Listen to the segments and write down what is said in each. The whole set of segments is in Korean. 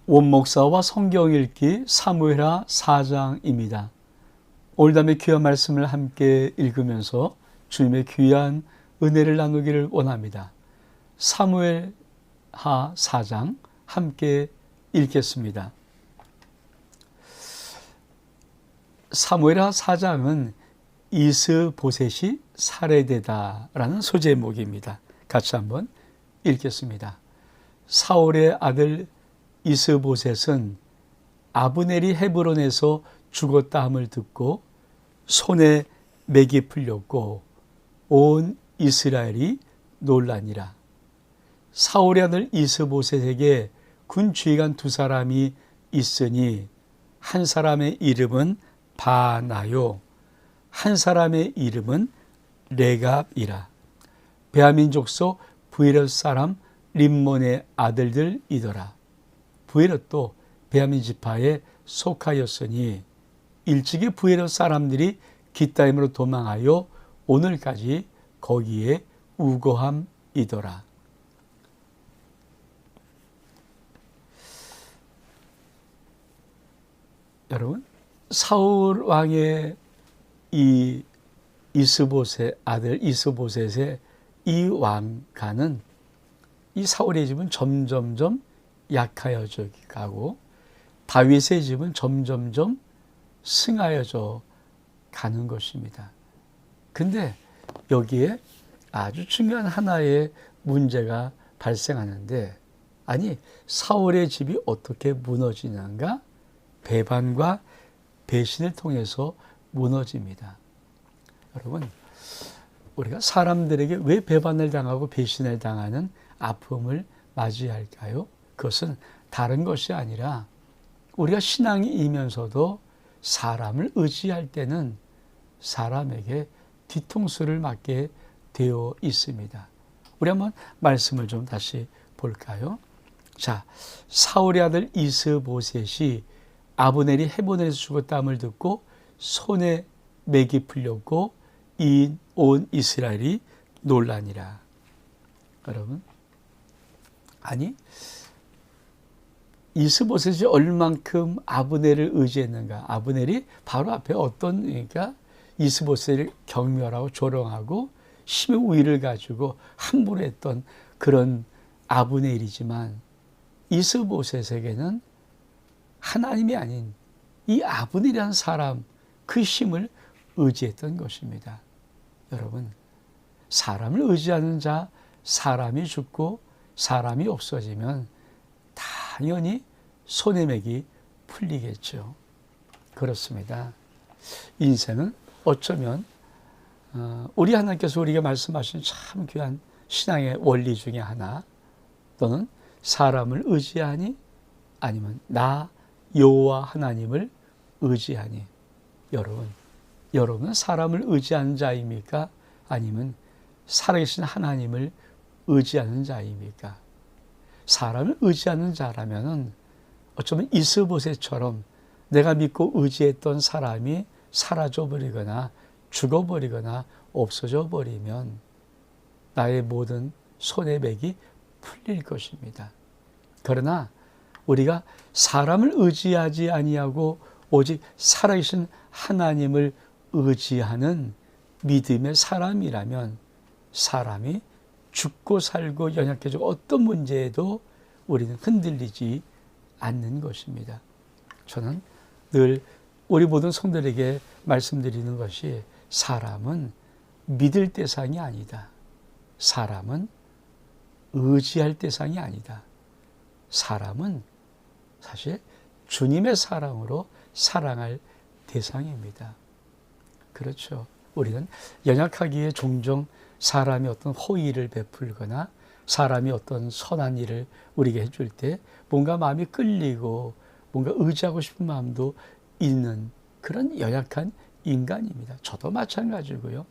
원목사와 성경 읽기 사무엘하 4장입니다. 오늘 밤에 귀한 말씀을 함께 읽으면서 주님의 귀한 은혜를 나누기를 원합니다. 사무엘하 4장 함께 읽겠습니다. 사무엘하 4장은 이스보셋이 살해되다라는 소제목입니다. 같이 한번 읽겠습니다. 사울의 아들 이스보셋은 아브넬이 헤브론에서 죽었다 함을 듣고 손에 맥이 풀렸고 온 이스라엘이 놀라니라. 사울의 아들 이스보셋에게 군 지휘관 두 사람이 있으니 한 사람의 이름은 바나요, 한 사람의 이름은 레갑이라. 베냐민 족속 브이롯 사람 림몬의 아들들이더라. 브이롯도 베냐민 지파에 속하였으니 일찍이 브이롯 사람들이 깃다임으로 도망하여 오늘까지 거기에 우거함이더라. 여러분, 사울 왕의 이 이스보셋 아들 이스보셋의 이 왕가는 이 사울의 집은 점점점 약하여져 가고 다윗의 집은 점점점 승하여져 가는 것입니다. 근데 여기에 아주 중요한 하나의 문제가 발생하는데, 아니 사울의 집이 어떻게 무너지는가? 배반과 배신을 통해서 무너집니다. 여러분, 우리가 사람들에게 왜 배반을 당하고 배신을 당하는 아픔을 맞이할까요? 그것은 다른 것이 아니라 우리가 신앙이면서도 사람을 의지할 때는 사람에게 뒤통수를 맞게 되어 있습니다. 우리 한번 말씀을 좀 다시 볼까요? 자, 사울의 아들 이스보셋이 아브넬이 헤브론에서 죽었다함을 듣고 손에 맥이 풀렸고 온 이스라엘이 놀라니라. 여러분, 아니 이스보셋이 얼만큼 아브넬을 의지했는가? 아브넬이 바로 앞에 어떤, 그러니까 이스보셋을 경멸하고 조롱하고 힘의 우위를 가지고 함부로 했던 그런 아브넬이지만 이스보셋에게는 하나님이 아닌 이 아브넬이라는 사람, 그 힘을 의지했던 것입니다. 여러분, 사람을 의지하는 자, 사람이 죽고 사람이 없어지면 당연히 손에 맥이 풀리겠죠. 그렇습니다. 인생은 어쩌면 우리 하나님께서 우리에게 말씀하신 참 귀한 신앙의 원리 중에 하나, 또는 사람을 의지하니 아니면 나 여호와 하나님을 의지하니. 여러분은 사람을 의지하는 자입니까? 아니면 살아계신 하나님을 의지하는 자입니까? 사람을 의지하는 자라면은 어쩌면 이스보셋처럼 내가 믿고 의지했던 사람이 사라져버리거나 죽어버리거나 없어져 버리면 나의 모든 손에 맥이 풀릴 것입니다. 그러나 우리가 사람을 의지하지 아니하고 오직 살아계신 하나님을 의지하는 믿음의 사람이라면 사람이 죽고 살고 연약해지고 어떤 문제에도 우리는 흔들리지 않는 것입니다. 저는 늘 우리 모든 성도들에게 말씀드리는 것이, 사람은 믿을 대상이 아니다. 사람은 의지할 대상이 아니다. 사람은 사실 주님의 사랑으로 사랑할 대상입니다. 그렇죠. 우리는 연약하기에 종종 사람이 어떤 호의를 베풀거나 사람이 어떤 선한 일을 우리에게 해줄 때 뭔가 마음이 끌리고 뭔가 의지하고 싶은 마음도 있는 그런 연약한 인간입니다. 저도 마찬가지고요.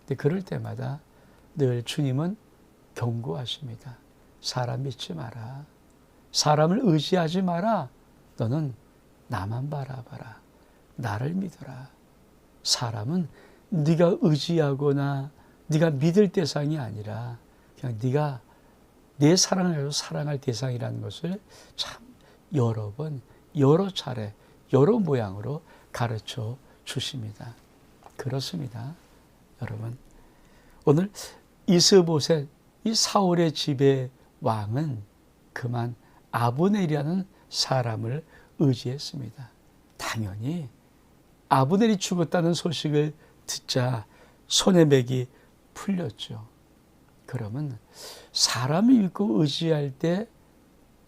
근데 그럴 때마다 늘 주님은 경고하십니다. 사람 믿지 마라. 사람을 의지하지 마라. 너는 나만 바라봐라. 나를 믿어라. 사람은 네가 의지하거나 네가 믿을 대상이 아니라 그냥 네가 내 사랑을 사랑할 대상이라는 것을 참 여러 번, 여러 차례, 여러 모양으로 가르쳐 주십니다. 그렇습니다. 여러분, 오늘 이스보셋, 이 사울의 집의 왕은 그만 아브넬이라는 사람을 의지했습니다. 당연히 아브넬이 죽었다는 소식을 듣자 손에 맥이 풀렸죠. 그러면 사람을 믿고 의지할 때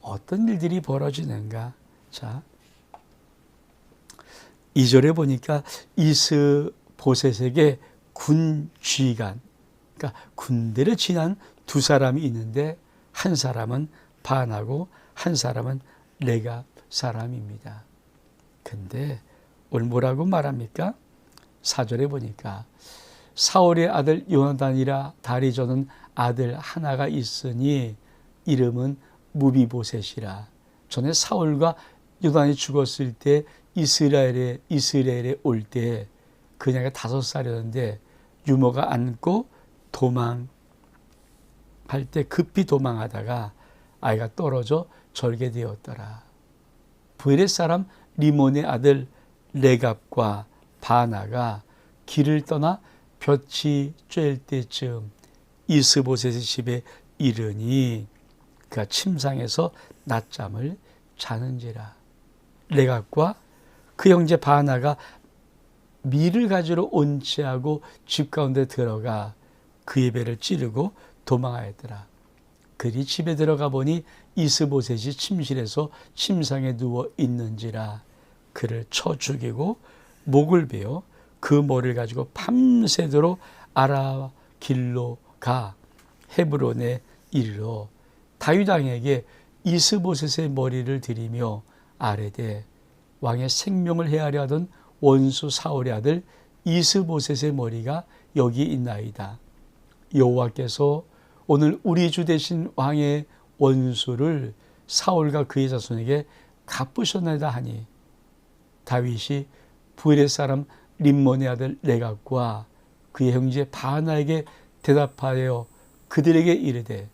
어떤 일들이 벌어지는가? 자, 2절에 보니까 이스보셋에게 군 지휘관, 그러니까 군대를 지난 두 사람이 있는데 한 사람은 반하고 한 사람은 레갑 사람입니다. 근데 오늘 뭐라고 말합니까? 4절에 보니까 사울의 아들 요나단이라 다리 저는 아들 하나가 있으니 이름은 무비보셋이라. 전에 사울과 요나단이 죽었을 때 이스라엘에 올 때 그녀가 5살이었는데 유모가 안고 도망할 때 급히 도망하다가 아이가 떨어져 절개되었더라. 브엘의 사람 리몬의 아들 레갑과 바나가 길을 떠나 볕이 쬐을 때쯤 이스보셋의 집에 이르니 그가 침상에서 낮잠을 자는지라. 레갑과 그 형제 바나가 밀을 가지러 온치하고 집 가운데 들어가 그의 배를 찌르고 도망하였더라. 그리 집에 들어가 보니 이스보셋이 침실에서 침상에 누워 있는지라. 그를 쳐 죽이고 목을 베어 그 머리를 가지고 밤새도록 아라 길로 가 헤브론에 이르러 다윗 왕에게 이스보셋의 머리를 들이며 아뢰되 왕의 생명을 해하려 하던 원수 사울의 아들 이스보셋의 머리가 여기 있나이다. 여호와께서 오늘 우리 주 되신 왕의 원수를 사울과 그의 자손에게 갚으셨나이다 하니 다윗이 브엘의 사람 림몬의 아들 레갑과 그의 형제 바나에게 대답하여 그들에게 이르되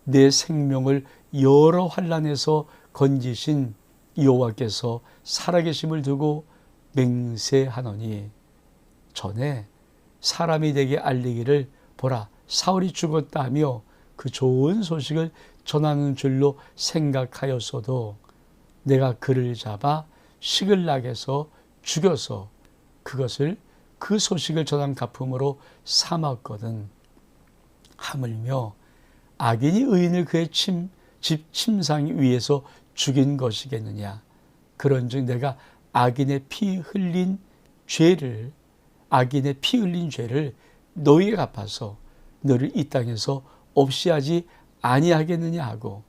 내 생명을 여러 환난에서 건지신 여호와께서 살아계심을 두고 맹세하노니 전에 사람이 내게 알리기를 보라 사울이 죽었다 하며 그 좋은 소식을 전하는 줄로 생각하였어도 내가 그를 잡아 시글락에서 죽여서 그것을 그 소식을 전한 갚음으로 삼았거든. 하물며 악인이 의인을 그의 집 침상 위에서 죽인 것이겠느냐. 그런즉 내가 악인의 피 흘린 죄를 너희에게 갚아서 너를 이 땅에서 없이 하지 아니하겠느냐 하고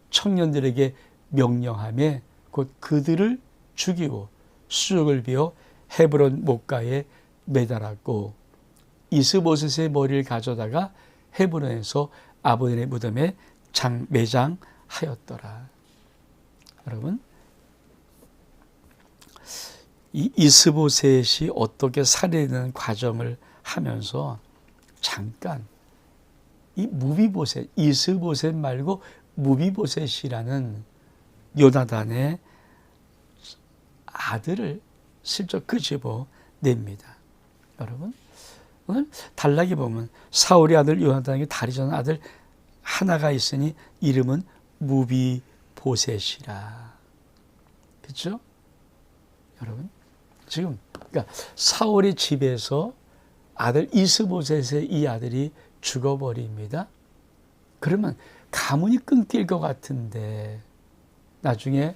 청년들에게 명령하며 곧 그들을 죽이고 수족을 비워 헤브론 목가에 매달았고 이스보셋의 머리를 가져다가 헤브론에서 아브넬의 무덤에 매장하였더라. 여러분, 이 이스보셋이 어떻게 살해되는 과정을 하면서 잠깐 이 무비보셋, 이스보셋 말고 무비보셋이라는 요나단의 아들을 슬쩍 끄집어냅니다. 여러분, 오늘 단락에 보면 사울의 아들 요나단에게 다리 저는 아들 하나가 있으니 이름은 무비보셋이라. 그렇죠? 여러분, 지금 그러니까 사울의 집에서 아들 이스보셋의 이 아들이 죽어버립니다. 그러면 가문이 끊길 것 같은데 나중에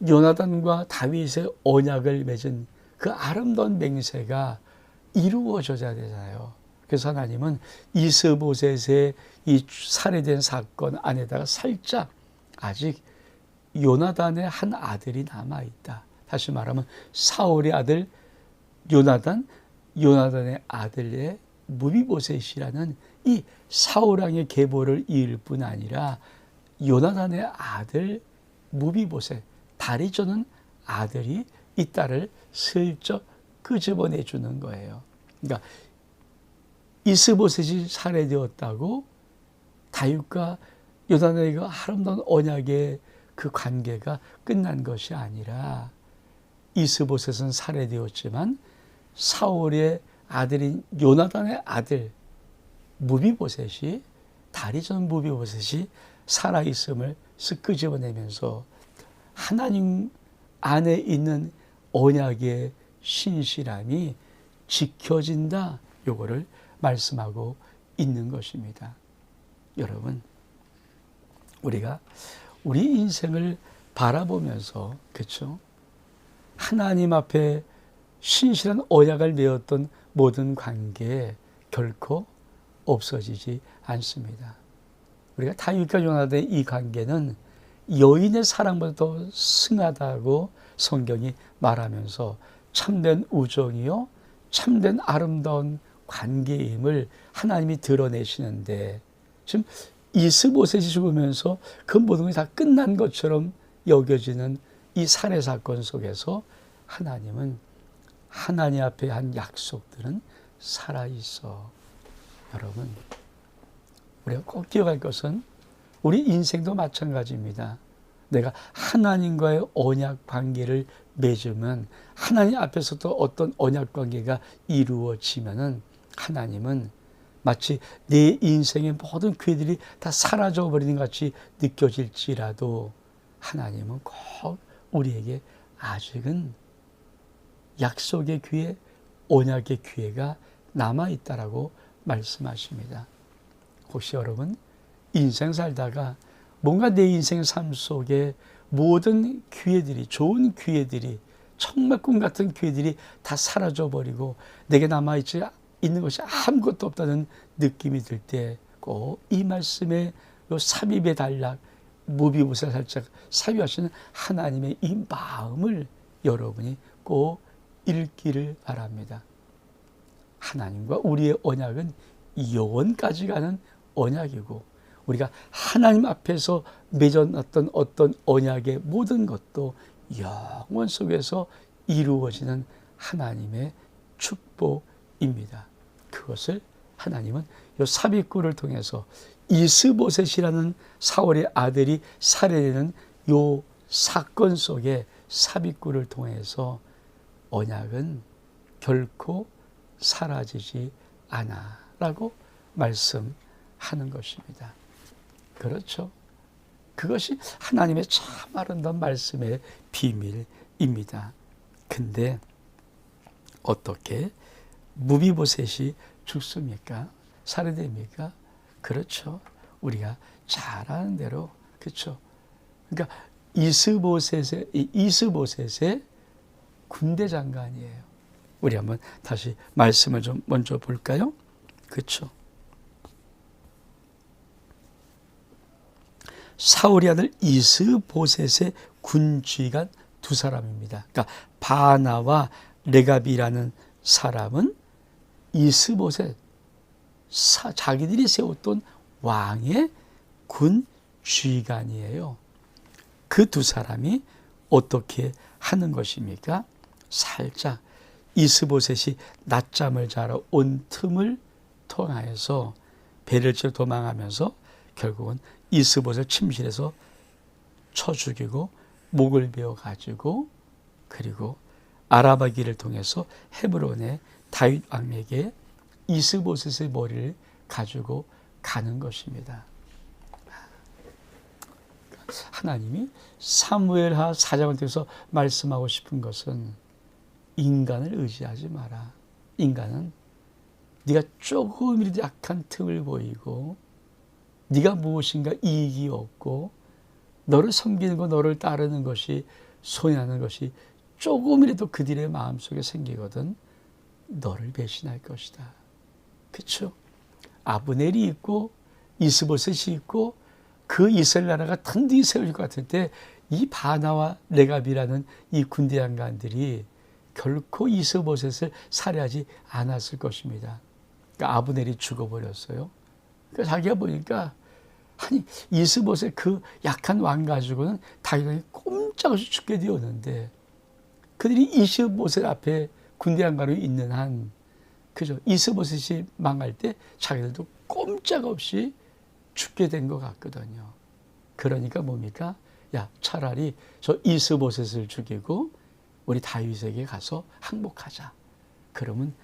요나단과 다윗의 언약을 맺은 그 아름다운 맹세가 이루어져야 되잖아요. 그래서 하나님은 이스보셋의 이 살해된 사건 안에다가 살짝 아직 요나단의 한 아들이 남아있다. 다시 말하면 사울의 아들 요나단의 아들의 무비보셋이라는 이 사울왕의 계보를 이을 뿐 아니라 요나단의 아들 무비보셋, 다리 저는 아들이 이 딸을 슬쩍 끄집어내주는 거예요. 그러니까 이스보셋이 살해되었다고 다윗과 요나단의 아름다운 언약의 그 관계가 끝난 것이 아니라 이스보셋은 살해되었지만 사울의 아들인 요나단의 아들 무비보셋이 다리 전 무비보셋이 살아있음을 쓱 끄집어내면서 하나님 안에 있는 언약의 신실함이 지켜진다. 요거를 말씀하고 있는 것입니다. 여러분, 우리가 우리 인생을 바라보면서 그렇죠? 하나님 앞에 신실한 언약을 맺었던 모든 관계 결코 없어지지 않습니다. 우리가 다윗과 요나단의 이 관계는 여인의 사랑보다 더 승하다고 성경이 말하면서 참된 우정이요 참된 아름다운 관계임을 하나님이 드러내시는데, 지금 이스보셋이 죽으면서 그 모든 것이 다 끝난 것처럼 여겨지는 이 살해 사건 속에서 하나님은 하나님 앞에 한 약속들은 살아있어. 여러분, 우리가 꼭 기억할 것은 우리 인생도 마찬가지입니다. 내가 하나님과의 언약 관계를 맺으면, 하나님 앞에서도 어떤 언약 관계가 이루어지면은 하나님은 마치 내 인생의 모든 기회들이 다 사라져버리는 것 같이 느껴질지라도 하나님은 꼭 우리에게 아직은 약속의 기회, 언약의 기회가 남아있다라고 말씀하십니다. 혹시 여러분 인생 살다가 뭔가 내 인생의 삶 속에 모든 기회들이, 좋은 기회들이, 정말 꿈 같은 기회들이 다 사라져버리고 내게 남아있지 있는 것이 아무것도 없다는 느낌이 들 때 꼭 이 말씀에 요 삽입의 단락, 무비보셋 살짝 삽입하시는 하나님의 이 마음을 여러분이 꼭 읽기를 바랍니다. 하나님과 우리의 언약은 영원까지 가는 언약이고, 우리가 하나님 앞에서 맺어놨던 어떤 언약의 모든 것도 영원 속에서 이루어지는 하나님의 축복입니다. 그것을 하나님은 이 삽입구를 통해서 이스보셋이라는 사울의 아들이 살해되는 이 사건 속에 삽입구를 통해서 언약은 결코 사라지지 않아 라고 말씀하는 것입니다. 그렇죠. 그것이 하나님의 참 아름다운 말씀의 비밀입니다. 근데 어떻게 무비보셋이 죽습니까? 살해됩니까? 그렇죠. 우리가 잘 아는 대로, 그렇죠. 그러니까 이스보셋의 군대 장관이에요. 우리 한번 다시 말씀을 좀 먼저 볼까요? 그렇죠. 사울의 아들 이스보셋의 군지관 두 사람입니다. 그러니까 바나와 레갑이라는 사람은 이스보셋, 자기들이 세웠던 왕의 군 지휘관이에요. 그 두 사람이 어떻게 하는 것입니까? 살짝 이스보셋이 낮잠을 자러 온 틈을 통하여서 배를 치러 도망하면서 결국은 이스보셋 침실에서 쳐 죽이고 목을 베어 가지고, 그리고 아라바 길을 통해서 헤브론의 다윗 왕에게 이스보셋의 머리를 가지고 가는 것입니다. 하나님이 사무엘하 4장을 통해서 말씀하고 싶은 것은 인간을 의지하지 마라. 인간은 네가 조금이라도 약한 틈을 보이고 네가 무엇인가 이익이 없고 너를 섬기는 것, 너를 따르는 것이, 소유하는 것이 조금이라도 그들의 마음속에 생기거든 너를 배신할 것이다. 그렇죠? 아브넬이 있고 이스보셋이 있고 그 이스라엘 나라가 든든히 세워질 것 같을 때 이 바나와 레갑이라는 이 군대 장관들이 결코 이스보셋을 살해하지 않았을 것입니다. 그러니까 아브넬이 죽어버렸어요. 그러니까 자기가 보니까 아니 이스보셋 그 약한 왕 가지고는 다윗이 꼼짝없이 죽게 되었는데 그들이 이스보셋 앞에 군대 장관으로 있는 한, 그죠? 이스보셋이 망할 때 자기들도 꼼짝없이 죽게 된 것 같거든요. 그러니까 뭡니까? 야, 차라리 저 이스보셋을 죽이고 우리 다윗에게 가서 항복하자. 그러면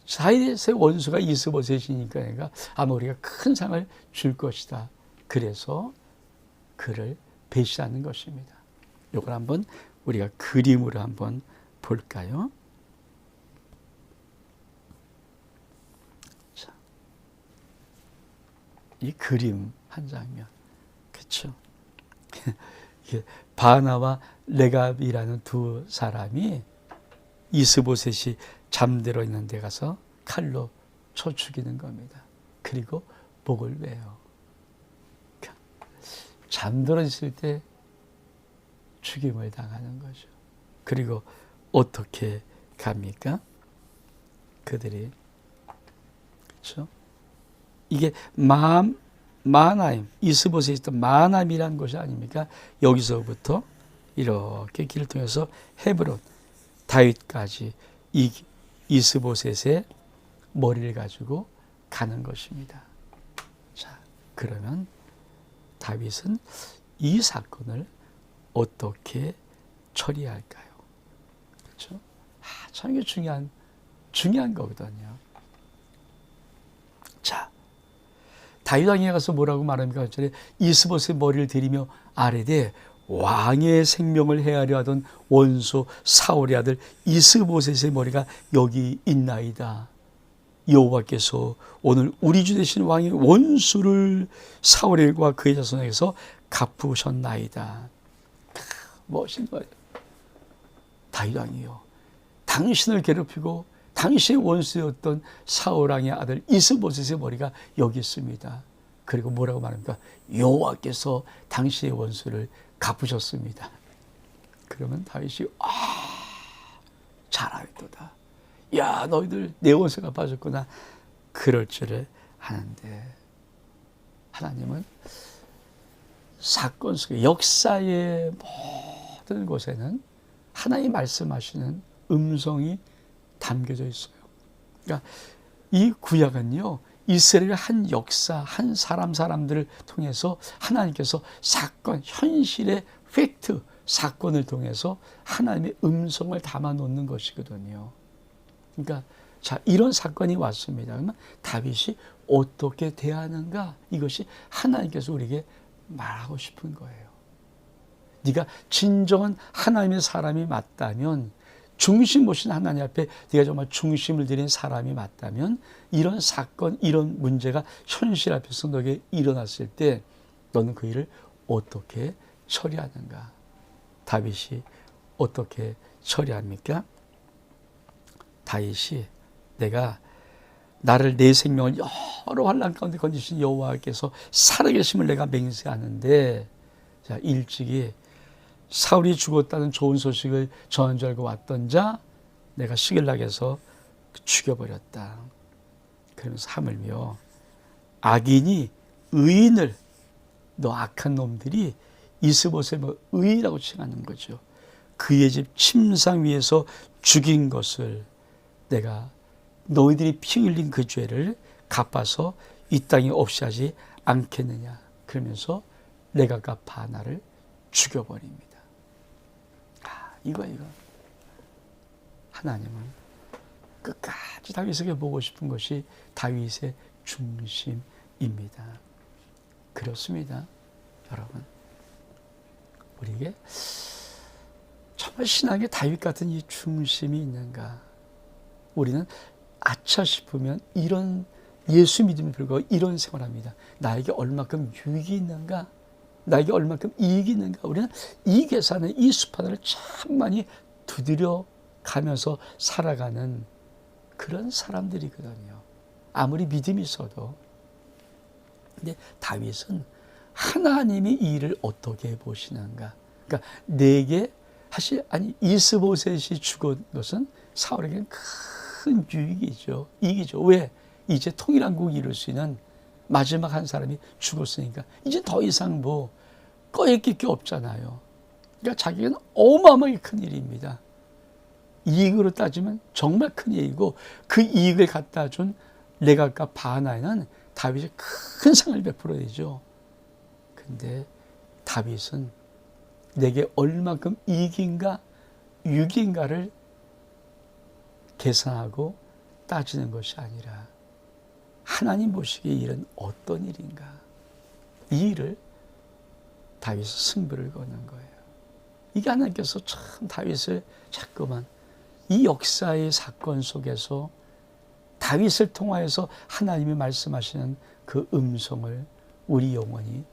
다윗의 원수가 이스보셋이니까 내가 아마 우리가 큰 상을 줄 것이다. 그래서 그를 배신하는 것입니다. 이걸 한번 우리가 그림으로 한번 볼까요? 자, 이 그림 한 장면, 그렇죠? 바나와 레갑이라는 두 사람이 이스보셋이 잠들어 있는 데 가서 칼로 쳐 죽이는 겁니다. 그리고 목을 베요. 잠들어 있을 때 죽임을 당하는 거죠. 그리고 어떻게 갑니까? 그들이, 그렇죠? 이게 마나임, 이스보셋에 있던 마나임이라는 것이 아닙니까? 여기서부터 이렇게 길을 통해서 헤브론, 다윗까지 이 이스보셋의 머리를 가지고 가는 것입니다. 자, 그러면 다윗은 이 사건을 어떻게 처리할까요? 그렇죠? 참 이게 중요한 거거든요. 자, 다윗 왕에 가서 뭐라고 말합니까? 이스보셋의 머리를 들이며 아뢰되 왕의 생명을 해하려 하던 원수 사울의 아들 이스보셋의 머리가 여기 있나이다. 여호와께서 오늘 우리 주 되신 왕의 원수를 사울의 일과 그의 자손에게서 갚으셨나이다. 멋진 거예요. 다윗 왕이요, 당신을 괴롭히고 당신의 원수였던 사울 왕의 아들 이스보셋의 머리가 여기 있습니다. 그리고 뭐라고 말합니까? 여호와께서 당신의 원수를 갚으셨습니다. 그러면 다윗이 잘하였도다. 야, 너희들 내 원수가 빠졌구나. 그럴 줄을 아는데 하나님은 사건 속에 역사의 모든 곳에는 하나님 말씀하시는 음성이 담겨져 있어요. 그러니까 이 구약은요, 이스라엘의 한 역사, 한 사람들을 통해서 하나님께서 사건, 현실의 팩트, 사건을 통해서 하나님의 음성을 담아 놓는 것이거든요. 그러니까 자, 이런 사건이 왔습니다. 그러면 다윗이 어떻게 대하는가? 이것이 하나님께서 우리에게 말하고 싶은 거예요. 네가 진정한 하나님의 사람이 맞다면, 중심 모신 하나님 앞에 네가 정말 중심을 들인 사람이 맞다면, 이런 사건, 이런 문제가 현실 앞에서 너에게 일어났을 때 너는 그 일을 어떻게 처리하는가? 다윗이 어떻게 처리합니까? 다윗이 내가 나를 내 생명을 여러 환난 가운데 건지신 여호와께서 살아계심을 내가 맹세하는데, 자, 일찍이 사울이 죽었다는 좋은 소식을 전한 줄 알고 왔던 자 내가 시길락에서 죽여버렸다. 그러면서 하물며 악인이 의인을, 너 악한 놈들이 이스보셋을 의인이라고 칭하는 거죠. 그의 집 침상 위에서 죽인 것을 내가 너희들이 피 흘린 그 죄를 갚아서 이 땅에 없이 하지 않겠느냐. 그러면서 레갑과 바나를 죽여버립니다. 이거 하나님은 끝까지 다윗에게 보고 싶은 것이 다윗의 중심입니다. 그렇습니다. 여러분, 우리에게 정말 신앙에 다윗 같은 이 중심이 있는가? 우리는 아차 싶으면 이런 예수 믿음에 불구하고 이런 생활합니다. 나에게 얼마큼 유익이 있는가? 나에게 얼마큼 이익이 있는가? 우리는 이 계산을, 이 수판을 참 많이 두드려 가면서 살아가는 그런 사람들이거든요. 아무리 믿음이 있어도. 근데 다윗은 하나님이 이 일을 어떻게 보시는가? 그러니까 내게 이스보셋이 죽은 것은 사울에게는 큰 유익이죠. 이익이죠. 왜? 이제 통일한국을 이룰 수 있는 마지막 한 사람이 죽었으니까 이제 더 이상 꺼내낄 게 없잖아요. 그러니까 자기는 어마어마하게 큰 일입니다. 이익으로 따지면 정말 큰 일이고, 그 이익을 갖다 준 레갑과 바나에는 다윗이 큰 상을 베풀어야죠. 근데 다윗은 내게 얼마큼 이익인가 유익인가를 계산하고 따지는 것이 아니라 하나님 보시기에 이 일은 어떤 일인가, 이 일을 다윗은 승부를 거는 거예요. 이게 하나님께서 참 다윗을 자꾸만 이 역사의 사건 속에서 다윗을 통하여서 하나님이 말씀하시는 그 음성을 우리 영혼이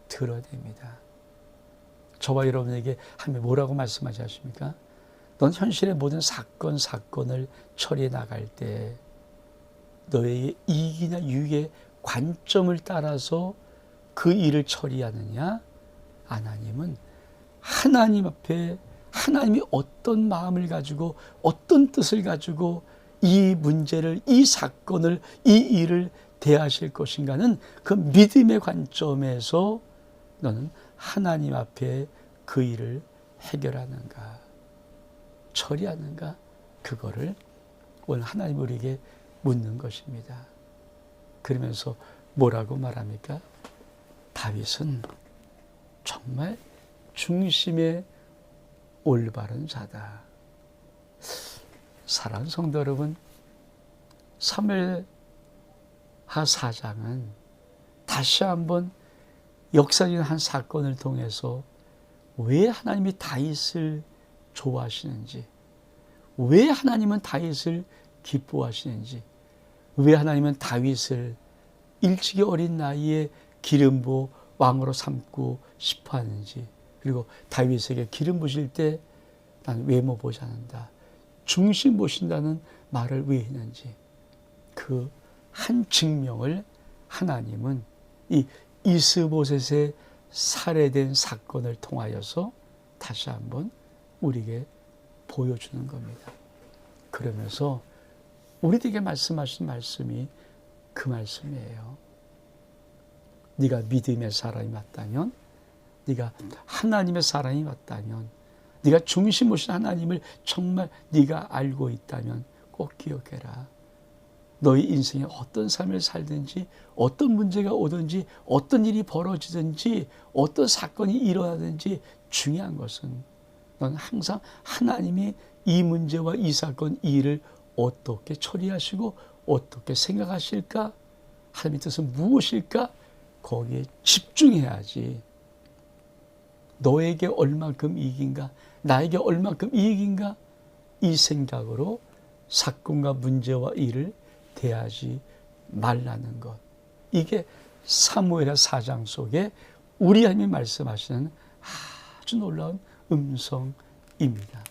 들어냅니다. 저와 여러분에게 하나님이 뭐라고 말씀하지 않습니까? 넌 현실의 모든 사건을 처리해 나갈 때 너의 이익이나 유익의 관점을 따라서 그 일을 처리하느냐? 하나님은 하나님 앞에 하나님이 어떤 마음을 가지고 어떤 뜻을 가지고 이 문제를, 이 사건을, 이 일을 대하실 것인가는 그 믿음의 관점에서 너는 하나님 앞에 그 일을 해결하는가, 처리하는가, 그거를 오늘 하나님 우리에게 묻는 것입니다. 그러면서 뭐라고 말합니까? 다윗은 정말 중심의 올바른 자다. 사랑하는 성도 여러분, 사무엘하 4장은 다시 한번 역사적인 한 사건을 통해서 왜 하나님이 다윗을 좋아하시는지, 왜 하나님은 다윗을 기뻐하시는지, 왜 하나님은 다윗을 일찍이 어린 나이에 기름 부어 왕으로 삼고 싶어 하는지, 그리고 다윗에게 기름 부실 때 나는 외모 보지 않는다, 중심 보신다는 말을 왜 했는지, 그 한 증명을 하나님은 이 이스보셋의 살해된 사건을 통하여서 다시 한번 우리에게 보여주는 겁니다. 그러면서 우리에게 말씀하신 말씀이 그 말씀이에요. 네가 믿음의 사람이 맞다면, 네가 하나님의 사람이 맞다면, 네가 중심 오신 하나님을 정말 네가 알고 있다면 꼭 기억해라. 너의 인생에 어떤 삶을 살든지, 어떤 문제가 오든지, 어떤 일이 벌어지든지, 어떤 사건이 일어나든지 중요한 것은 넌 항상 하나님이 이 문제와 이 사건, 이 일을 어떻게 처리하시고 어떻게 생각하실까? 하나님의 뜻은 무엇일까? 거기에 집중해야지. 너에게 얼만큼 이익인가? 나에게 얼만큼 이익인가? 이 생각으로 사건과 문제와 일을 대하지 말라는 것. 이게 사무엘하 4장 속에 우리 하나님이 말씀하시는 아주 놀라운 음성입니다.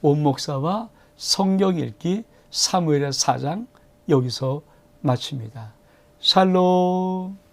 온 목사와 성경 읽기 사무엘하 4장 여기서 마칩니다. 샬롬.